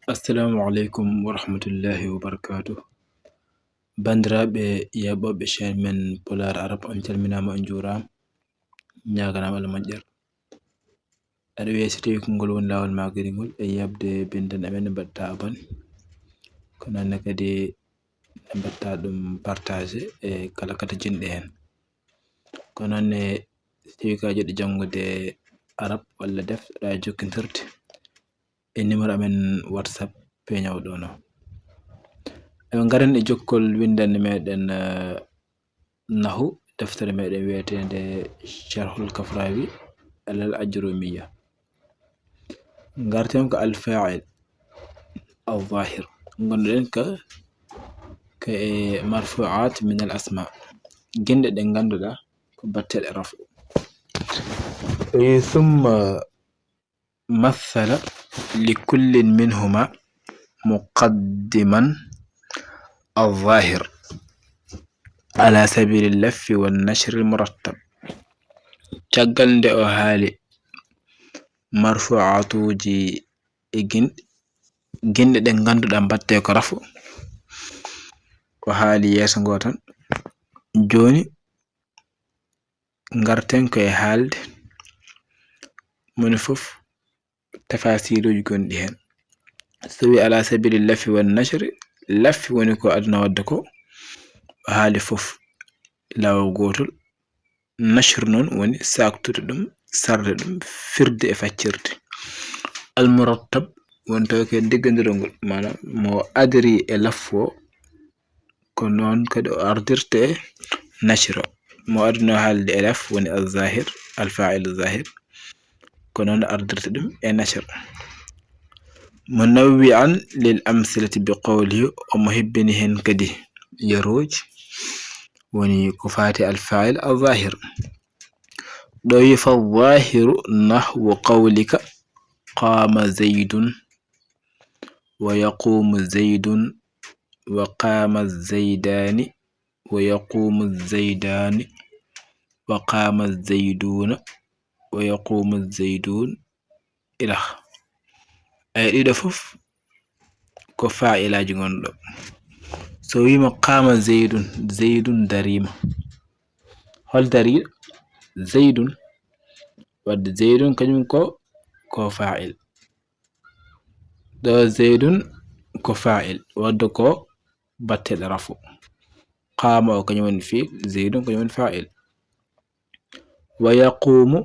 Assalamu alaikum wa rahmatullahi wa barakatuh. Bandiraɓe yaɓoɓe chaine men Polar Arab on calminama on jurama ñaganama Allah moƴƴere. Aɗa wiya so tawi kongol woni lawol magari ngol e yabde bindan amen mbatta abon ko nonne kadi mbatta ɗum partage e kala kata jinɗe hen ko nonne so tawi ka jiɗɗo jangude arab walla def ɗa jokkodirde e numéro amen WhatsApp peñawɗo no eɓe garan e jokkol windande meɗen nahu deftere meɗen wiyetede Sharhul Kafrawi alal ajrumiya garten ko alfa'il al-zahir gonduɗen ka e marfu'at min al asma gende ɗe ganduɗa ko batteɗe rafu ثم مثل لكل منهما مقدما الظاهر على سبيل اللف والنشر المرتب caggal nde o haali marfu'atuji e ginɗe ɗe ganduɗa batte ko rafu o haali yeso ngo tan joni garten koye haalde moni foof tafasiruji gonɗi hen so wi ala sabili laffi wan nashri laffi woni ko aduna wadde ko o haali foof lawol gotol nashr non woni saktude ɗum sarde ɗum firde e faccirde al murattab woni taw ke diggandirogol manam mo adri e lafo ko non kadi o ardirte e nashra mo aduna haalde e laf woni al zahir al fa'il zahir ko non ardirte ɗum e nashr منوعا للأمثلة بقوله ومحبنهن كدي يروج وني كفاتي الفاعل الظاهر ضيف الظاهر نحو قولك قام زيد ويقوم زيد وقام الزيدان ويقوم الزيدان وقام الزيدون ويقوم الزيدون إلى ay ɗiɗo fof ko fa'ilaji gonɗo so wima qama zaidun darima hol dariɗo zaidun wadde zaidun kañum ko fa'il ɗo zaidun ko fa'il wadde ko batteɗe rafu qama o kañum woni fi'il zaidun kañum woni fa'il wa yaqumu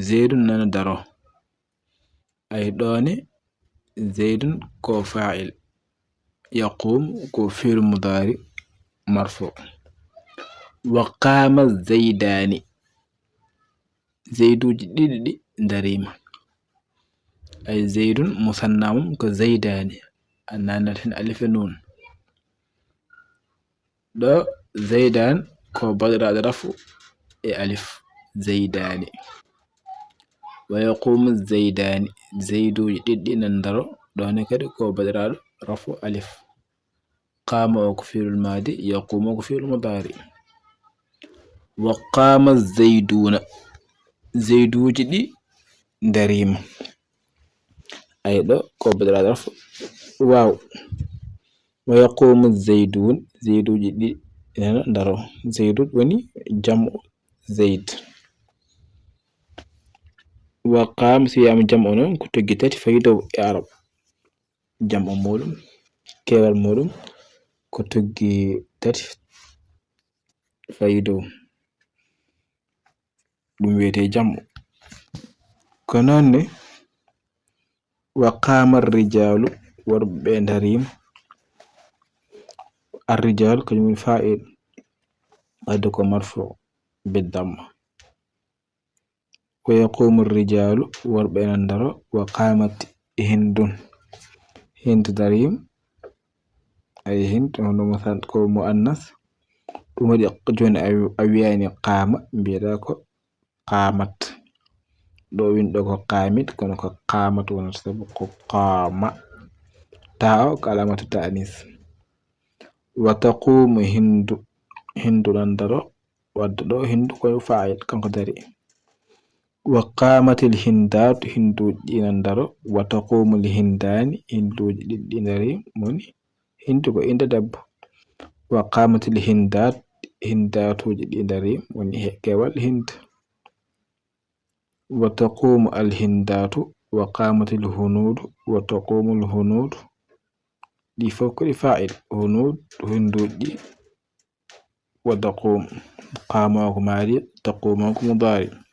zaidun nana daro ay ɗone zaidun ko fa'il yaqum ko fi'l mudari marfu wa qama zaidani zaiduji ɗiɗi darima ay zaidun musannamum ko zaidani annanat hen alif e nun ɗo zaidan ko baɗiraɗo rafu e alif zaidani ويقوم الزيدان زيد يدي نندرو دوني كده كو بدرال رفو ألف قام وكفيل الماضي يقوم وكفيل المضارع وقام الزيدون زيدو جدي دريم أيضا كو بدرال رفو واو ويقوم الزيدون زيدو جدي نندرو زيدو وني جمع زيد وقام سيام جمع نون كنت جتت فيدو عرب جمع مولم كير مولم كنت جتت فيدو بميتي جمع كناني وقام الرجال وربين دريم الرجال كلمة فاعل أدوك مرفوع بالضم ويقوم الرجال وربين اندرو وقامت هند دريم أي هند هنا مثلا كو مؤنث ومدي جون أوياني قام بيراكو قامت دو وين دوكو قامت كونكو قامت ونسبكو قام تاو كلمة تأنيث وتقوم هند اندرو ودو هند كو فاعل كنكو دري وقامت الهندات هندوج دينندر وتقوم الهندان هندوج دينري موني هندو إند دب وقامت الهندات هندات دينري موني كيوال هند وتقوم الهندات وقامت الهنود وتقوم الهنود دي فوق فاعل هنود هندوج دي وتقوم قاموا ماري تقوم مضارع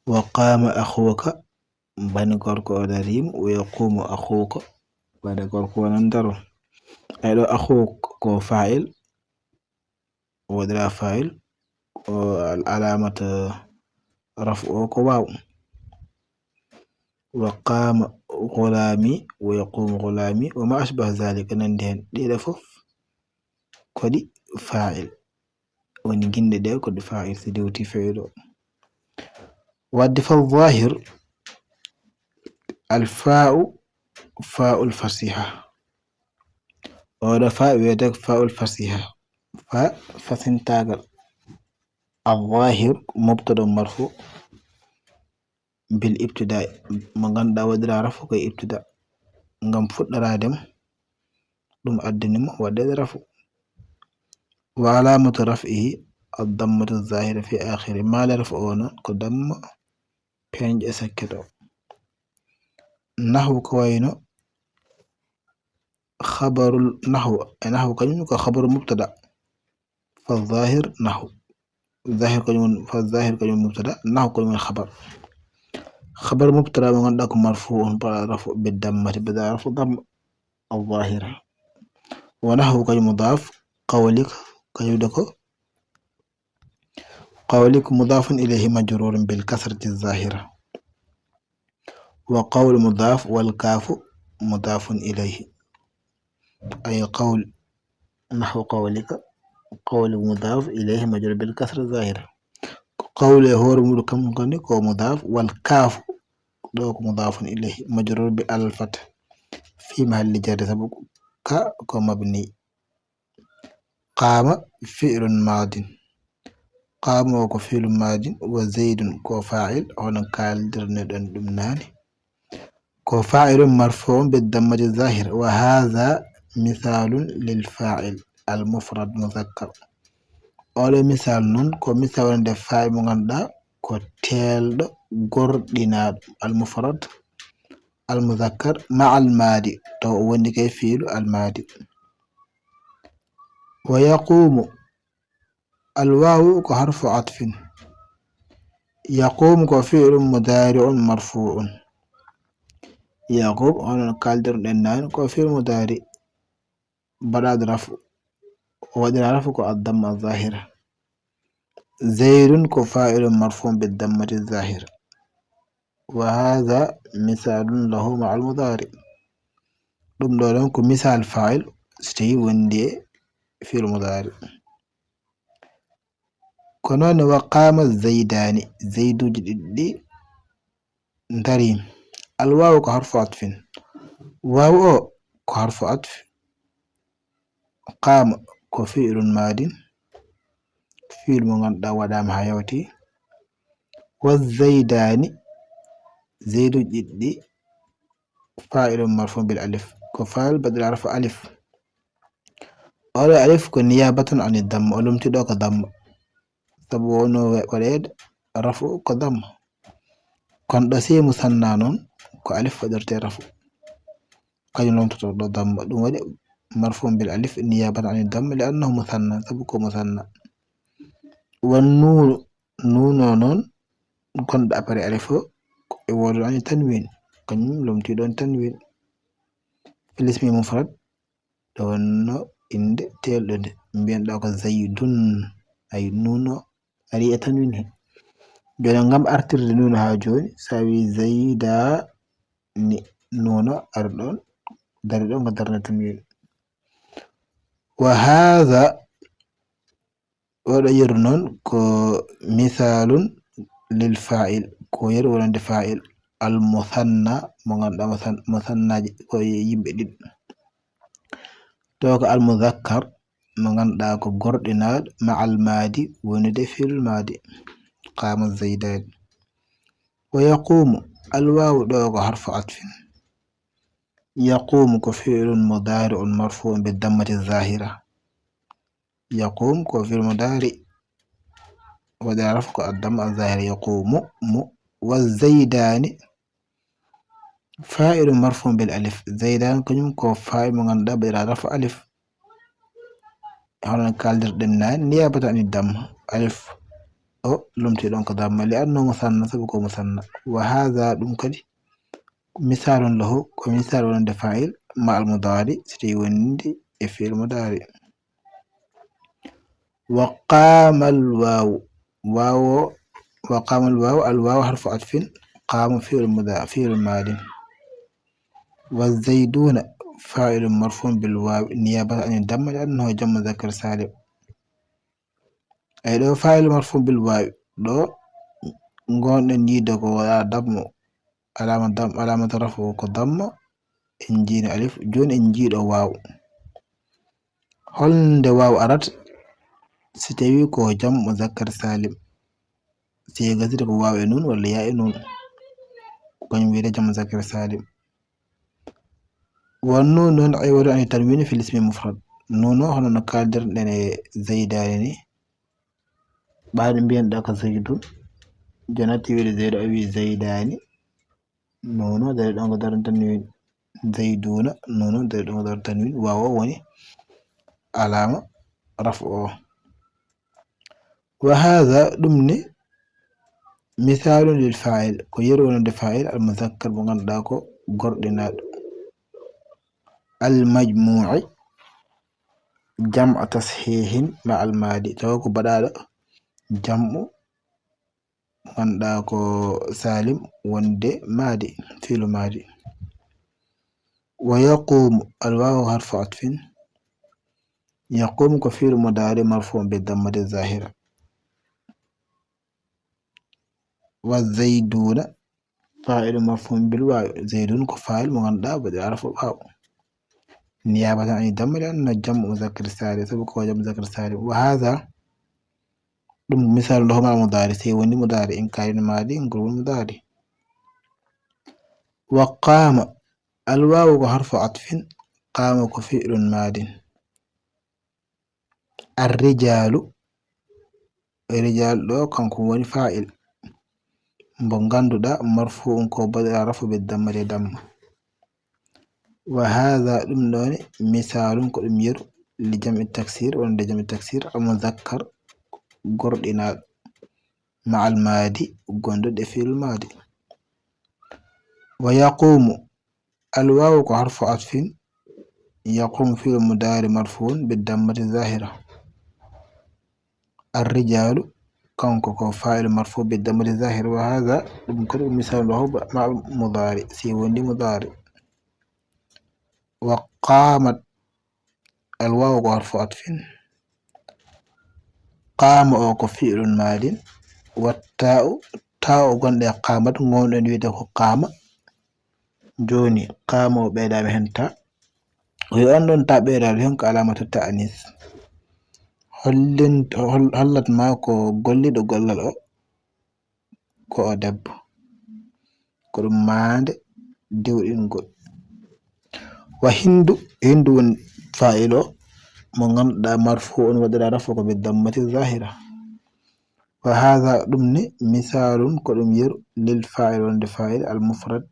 وقام أخوك بنقرك أدريم ويقوم أخوك بنقرك ونندر أيضا أخوك كو فاعل ودرا فاعل والعلامة رفعه واو وقام غلامي ويقوم غلامي وما أشبه ذلك نندهن دي لفوف كودي فاعل ونجند دي كودي فاعل سيديوتي فعلو ودي فالظاهر الفاء فاء الفصيحة ولا فاء ويدك فاء الفصيحة فاء فسنتاغر الظاهر مبتدا مرفوع بالابتداء مغندا ودرا رفو كي ابتداء ngam fuddara dem dum addinimo wadde rafu wa alamatu raf'ihi ad-dammatu adh-dhahira fi akhir ma la raf'una ko damma penje sakketo nahwu ko wayno khabarul nahwu kanyum ko khabaru mubtada fa adh-dhahir nahwu الظاهر كلمة فالظاهر كلمة مبتدأ نحو كلمة خبر خبر مبتدأ من عندك مرفوع رفع بالضمة بدأ رفع ضم الظاهرة ونحو كلمة مضاف قولك كلمة قولك مضاف إليه مجرور بالكسرة الظاهرة وقول مضاف والكاف مضاف إليه أي قول نحو قولك قول مضاف إليه مجرور بالكسر الظاهرة قول هو مركب مغنيك ومضاف والكاف دوك مضاف إليه مجرور بالفتح في محل جر سبق كمبني قام فعل ماض قام وكفعل ماض وزيد كفاعل هنا كالدر ندن دمناني كفاعل مرفوع بالضمة الظاهرة وهذا مثال للفاعل المفرد مذكر أول مثال نون كو مثال دفاع مغندا كو تيلد غردنا المفرد المذكر مع المادي تو وندي كي فيل المادي ويقوم الواو كحرف عطف يقوم كفعل مضارع مرفوع يقوم هنا كالدر دنان كفعل مضارع بلاد رفع ودرا رفع الضمة الظاهرة زيد كفاعل مرفوع بالضمة الظاهرة وهذا مثال له مع المضارع دم دولن مثال فاعل ستي وندي في المضارع كنون وقام الزيدان زيد جدي دريم الواو كحرف عطف واو كحرف عطف قام كفعل ماض فعل مغندا ودام حيوتي والزيدان زيد جدي فاعل مرفوع بالالف كفاعل بدل عرف الف أولا ألف نيابة عن الضم ولم تدوك ضم تبون ولد رفع كضم كون دسي مثنى نون كألف فدرت رفع كاين لم تدوك ضم مرفوع بالالف نيابة عن الضم لأنه مثنى تبقى مثنى والنون نون نون كون أبري ألف يورد عن التنوين كاين لم تدون تنوين الاسم مفرد دون إند تيلد مبين دوك زيدون أي نونو أري تنوين جونا ngam artirde nuno ha joni sawi zayda ni nuno ardon dari don ko darna tanwin wa hadha wada yirnon ko mithalun lil fa'il ko yer wonande fa'il al muthanna mo nganda muthanna ko yimbe did دوك المذكر من غندا كو غورديناد مع المادي وني ديفيل المادي قام الزيدان. ويقوم الواو دوغ حرف عطف. يقوم كفعل مضارع مرفوع بالضمة الظاهرة. يقوم كفعل مضارع ودعرفك الضمة الظاهرة يقوم والزيدان فاعل مرفوع بالألف. زيدان كنيم كو فاعل من رفع ألف. هنا كالدر دنان نيابة عن الضم ألف أو لمتي دونك ضم لأنه مثنى سبق مثنى. وهذا دونك مثال له كمثال ولد فاعل مع المضارع سيوندي في المضارع. وقام الواو وقام الواو حرف عطف. قام في الماضي. والزيدون فاعل مرفوع بالواو نيابة عن الضم لأنه جمع ذكر سالم. أي لو فاعل مرفوع بالواو لو نقول نيدك ولا ضم علامة رفعه كضم إنجين ألف جون إنجيل واو. هل واو أردت ستوي كو جمع مذكر سالم سيغزير واو نون ولا ياء نون كون ويدا جمع مذكر سالم. والنون عبارة عن التنوين في الاسم المفرد. نون هنا نقدر لنا زيداني بعد بين داك زيدون جناتي ويل زيد أبي زيداني نون ده نقدر تنوين زيدون نون ده نقدر تنوين واو وني علامة رفعه. وهذا ضمن مثال للفاعل كيرون الفاعل المذكر بغن داكو غردنا المجموع جمع تصحيح مع الماضي توكو بدال جمع بغن داكو سالم وندي ماضي في الماضي. ويقوم الواو حرف عطف. يقوم كفيل مضارع مرفوع بالضمة الظاهرة. والزيدون فاعل مرفوع بالواو زيدون كفاعل مغنى بدعرف الواو نيابة عن الضم لأن الجمع مذكر سالم سبق وجمع مذكر سالم. وهذا مثال له مع المضارع سيوني مضارع إن كان ماضي نقول مضارع. وقام الواو حرف عطف. قام كفعل ماض. الرجال لو كان كون فاعل بونغاندو دا مرفوع كو بدعرف بالضم لدم. وهذا لمن مثال كمير لجمع التكسير ولجمع التكسير المذكر غردنا مع الماضي غندد في الماضي. ويقوم الواو كحرف عطف. يقوم في المضارع مرفوع بالضمة الظاهرة. الرجال كون فاعل مرفوع بالضمة الظاهرة. وهذا يمكن مثال له مع المضارع سيوني مضارع. وقامت الواو حرف عطف. قام أو كفعل ماض. والتاء غند قامت غون ويده قام جوني قام بيدا بهنتا ويأندون تا بيدا بهن علامة التأنيث. هلت ماكو غولي دو غولال كو دب كو ماند ديودين غول. وهندو فاعل من غند مرفوع ودرا رفع بالضمة الظاهرة. وهذا ضمن مثال كلمير للفاعل والفاعل المفرد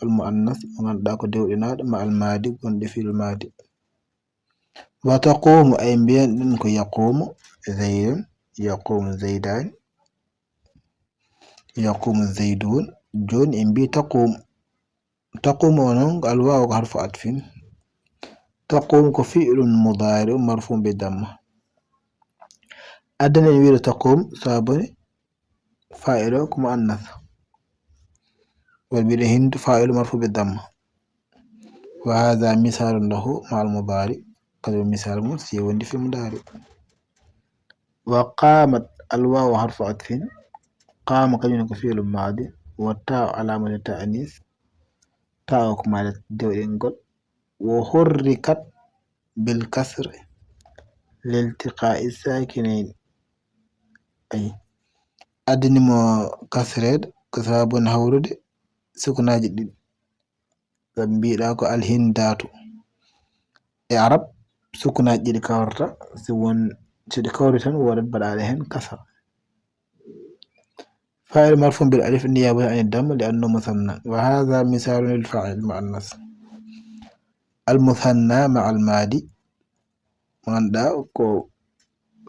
المؤنث من داكو ديودنا مع الماضي كون في الماضي. وتقوم أي بين يقوم زيد يقوم زيدان يقوم الزيدون جون إن تقوم ونون الواو حرف عطف. تقوم كفعل مضارع مرفوع بالضمة. أدنى يويل تقوم صابني فاعل مؤنث. والبرهند فاعل مرفوع بالضمة. وهذا مثال له مع المضارع كذا مثال مسيوندي في المضارع. وقامت الواو حرف عطف. قام كجن كفعل ماضي. والتاء علامة التأنيث تاء كمالة دورينغول. وحركت بالكسر لالتقاء الساكنين. أي addinimo kasreede ko sababun hawrude sukunaaji ɗiɗi sabi mbiɗa ko alhindatu e arab sukunaaji ɗiɗi kawrata so ɗi kawri tan wodat mbaɗaɗe hen kasra. فاعل مرفوع بالألف نيابة عن الدم لأنه مثنى وهذا مثال للفاعل المؤنث المثنى مع المادي مغندا كو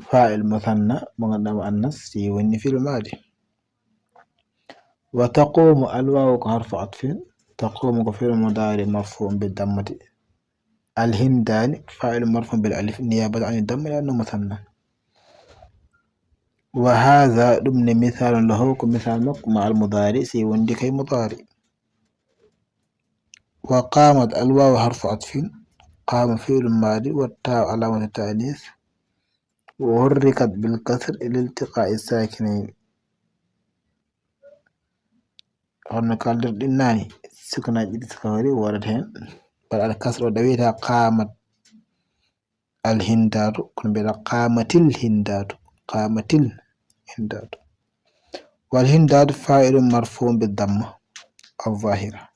فاعل مثنى مغندا مؤنث يوني في المادي. وتقوم الواو كحرف عطف تقوم كفعل مضارع مرفوع بالضمة الهندان فاعل مرفوع بالألف نيابة عن الدم لأنه مثنى. وهذا ضمن مثال له كمثال مع المضارع سيوندي كي مضارع. وقامت الواو حرف عطف قام فعل الماضي والتاء علامة التأنيث وحركت بالكسر لالتقاء الساكنين. هنا كالدر ديناني سكنا جديد سكوري وردهن بل على كسر ودويتها قامت الهندات كن بلا قامت الهندات قامت الهندات. والهندات فاعل مرفوع بالضمة الظاهرة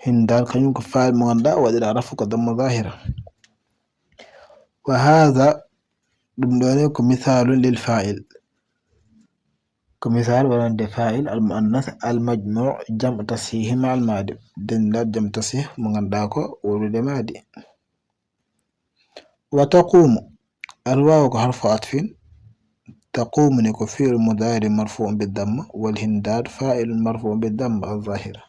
هندات كان يمكن فاعل مغندا وإذا عرفك ضمة ظاهرة. وهذا ضمن مثال للفاعل كمثال ولد فاعل المؤنث المجموع جمع تصحيح مع المادي دندات جمع تصحيح مغنداكو ولد مادي. وتقوم الواو كحرف عطف تقوم نكو فعل مضارع مرفوع بالضمة والهندات فاعل مرفوع بالضمة الظاهرة.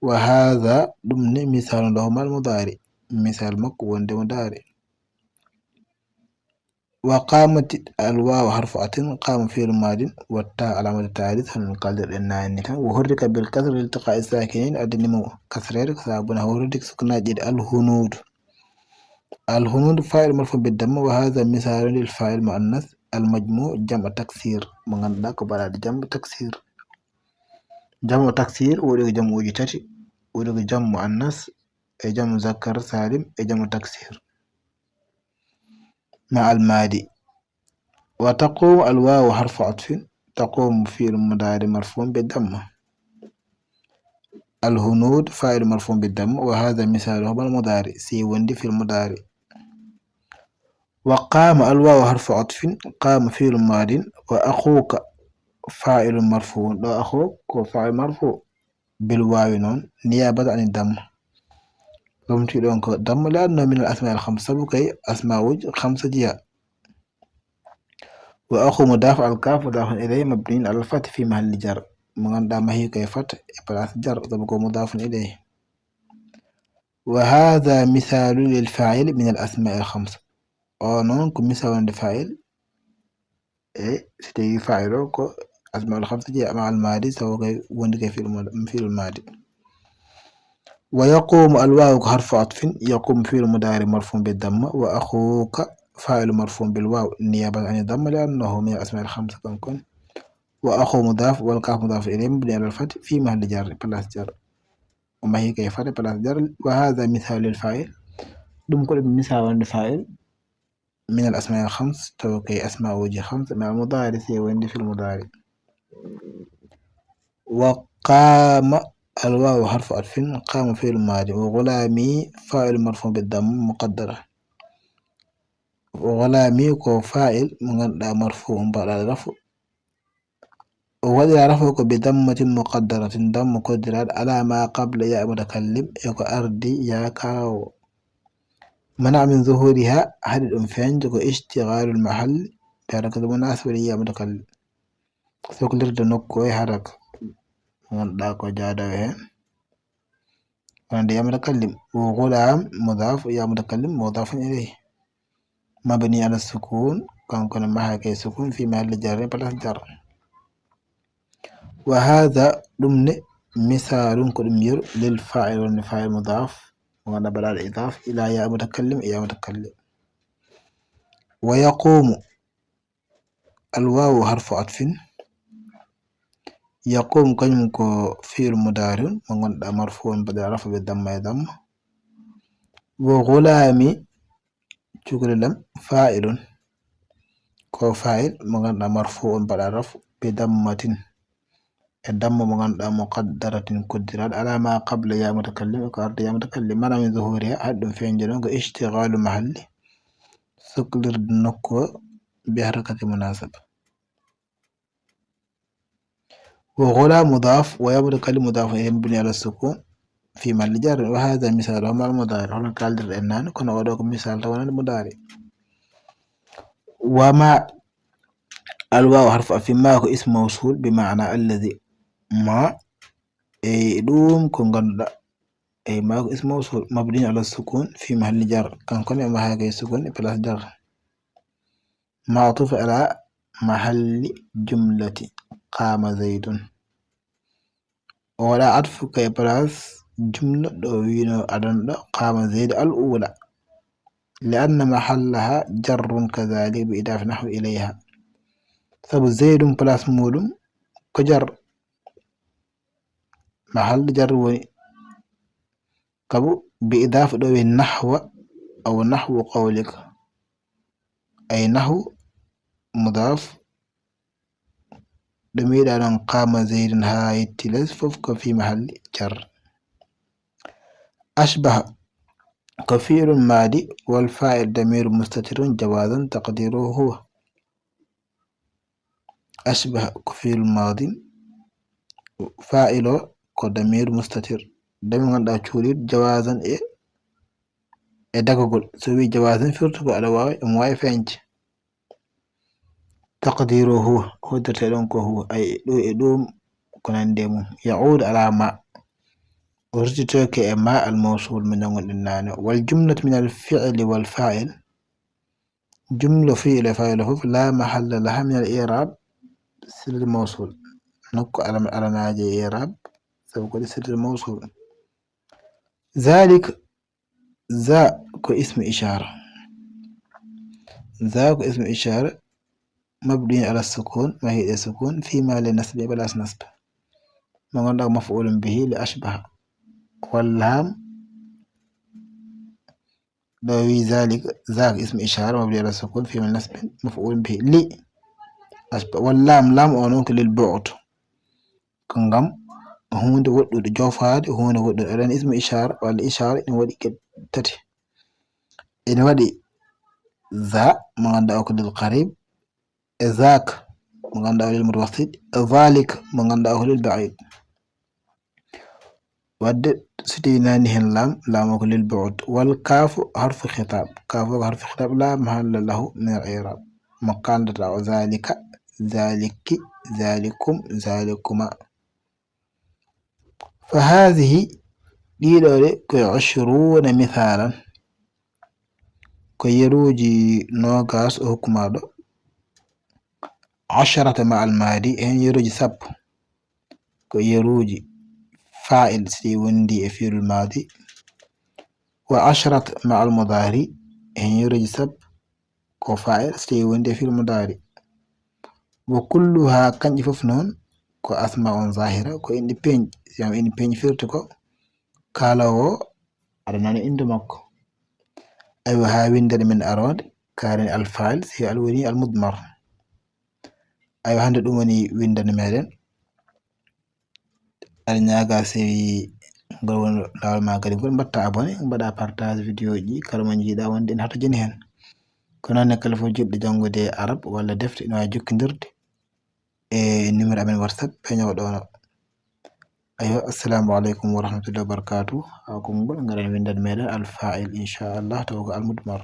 وهذا ضمن مثال لهما المضارع مثال مكون مضارع. وقامت الواو حرف عطف قام فعل ماضي والتاء علامة التعريف هنقدر إنها وحرك بالكسر لالتقاء الساكنين أدنمو كسرير سابنا حرك سكنا جد الهنود الهنود فاعل مرفوع بالضمة. وهذا مثال للفاعل المؤنث المجموع جمع تكسير مغندا كبراد جمع تكسير جمع تكسير ولو جمع وجتاتي ولو جمع مؤنث جمع مذكر سالم جمع تكسير مع المادي. وتقوم الواو حرف عطف تقوم فعل مضارع مرفوع بالضمة الهنود فاعل مرفوع بالضمة. وهذا مثاله المضارع سيوندي في المضارع. وقام الواو حرف عطف قام فعل ماض وأخوك فاعل مرفوع وأخوك فاعل مرفوع بالواو نون نيابة عن الضم قمت لونك الضم لأنه من الأسماء الخمسة بكي أسماء وجه 5 جهات. وأخو مضاف الكاف مضاف إليه مبني على الفتح في محل جر مغندا ما هي كي فتح بلاس جر تبقى مضاف إليه. وهذا مثال للفاعل من الأسماء الخمسة نون كمثال للفاعل ستي فاعله كو أسماء الخمسة جاء مع الماضي سواء وندك في الماضي. ويقوم الواو حرف عطف يقوم فعل مضارع مرفوع بالضمة وأخوك فاعل مرفوع بالواو نيابة عن الضمة لأنه من الأسماء الخمسة كنكون. وأخو مضاف والكاف مضاف إليه مبني على الفتح في محل جر بلاس جر وما هي كيف فتح بلاس جر. وهذا مثال للفاعل دم كل مثال للفاعل من الأسماء الخمس توكي أسماء وجه 5 مع المضارع سيوندي في المضارع. وقام الواو حرف عطف قام فعل ماضي وغلامي فاعل مرفوع بالضم مقدرة وغلامي كو فاعل مرفوع بعد الرفع ووضع رفعك بضمة مقدرة ضم مقدرة على ما قبل ياء متكلم يكو أردي يا كاو منع من ظهورها أحد الأنفين جكو اشتغال المحل بحركة المناسبة لياء متكلم سوكلر دنوكو حركة داكو جادوه يا متكلم. وغلام مضاف يا متكلم مضاف إليه مبني على السكون كان معها كي سكون في محل جر بلاس جر. وهذا ضمن مثال كدمير للفاعل والفاعل مضاف وأنا بلا الإضافة إلى يا متكلم يا متكلم. ويقوم الواو حرف عطف يقوم كنكو فعل مضارع مغندا مرفوع بدل رفع بالضمة يضم. وغلامي شكر لم فاعل ko fa'il mo ganduɗa marfu'un baɗa rafu bi dammatin e damma mo ganduɗa muqaddaratin kuddiraɗo ala ma qabla ya mutakallim ko arda ya mutakallim mana min zuhuriha haɗi ɗum feƴƴude ɗon ko ishtighalu mahalli suklirde nokkuwa bi harakati munasaba وغلا مضاف ويا متكلم مضاف ينبني على السكون في محل جر وهذا مثال مع المضارع هنا كالدر النان كنا ودوكم مثال تونا المضارع وما الواو حرف في ما هو اسم موصول بمعنى الذي ما أي دوم كن غندا أي ما هو اسم موصول مبني على السكون في محل جر كان كنا ما هاي سكون بلاس جر معطوف على محل جملة قام زيد ولا عطف كي بلاس جملة دوينو أدن قام زيد الأولى لأن محلها جر كذلك بإضافة نحو إليها سبب زيد بلاس مولم كجر محل جر وني كبو بإضافة دوي نحو أو نحو قولك أي نحو مضاف دمير على قام زيد هاي التلس ففك في محل جر أشبه كفيل ماضي والفاعل ضمير مستتر جوازا تقديره هو أشبه كفيل ماضي فاعله كضمير مستتر ضمير غندا تشوريد جوازا e dagagol so wi jawazan firtugo aɗa wawi omo wawi feñde taqdiru huwa hoddirteɗon ko huwa ay ɗo e ɗum ko nande mum yaud ala ma ورجتك ماء الموصول من النانو والجملة من الفعل والفاعل جملة فعل فاعل لا محل لها من الإعراب سر الموصول نكو على ناجي إعراب سوف سر الموصول ذلك ذا كاسم إشارة ذا كاسم إشارة مبني على السكون ما هي السكون فيما لنسب بلا نسب ما عندك مفعول به لأشبه واللام دوي ذلك ذاك اسم إشارة مبني على السكون في من نسب مفعول به لي أشبه واللام لام أونك للبعد كنغم هون ودود جوفاد هون ودود ألان اسم إشارة والإشارة إن ودي كتتي إن ودي ذا ما عندك للقريب ذاك ما عندك للمتوسط ذلك ما عندك للبعيد ود ستينانه اللام لامك للبعد والكاف حرف خطاب كاف حرف خطاب لا محل له من الإعراب مقال ذلك ذلك ذلكم ذلكما فهذه دي 20 مثالا كيروجي نوغاس حكمادو 10 مع الماضي ان يروجي سب كيروجي فاعل سي وندي في الماضي و10 مع المضارع ان يروجي سب كفاعل سي وندي في المضارع وكلها كان ففنون كو أسماء ظاهرة كو إندي بين يعني إندي بين فيرتكو كالاو أرنان إندي مكو أيوة ها ويندر من أراد كارن الفاعل هي الوني المضمر أيوة هند دومني ويندر ميرن أرنياغا سي غول دال ما غادي غول مبتا abonné mbada partage vidéo ji kala mo jiida wonde en hato jeni hen kono nekkal fo jidde jangude arab wala defte no jukkindirde e numéro amen whatsapp peño ɗono ayo assalamu alaikum wa rahmatullahi wa barakatuh ko ngol ngaren windan meɗen al fa'il inchallah taw ko al mudmar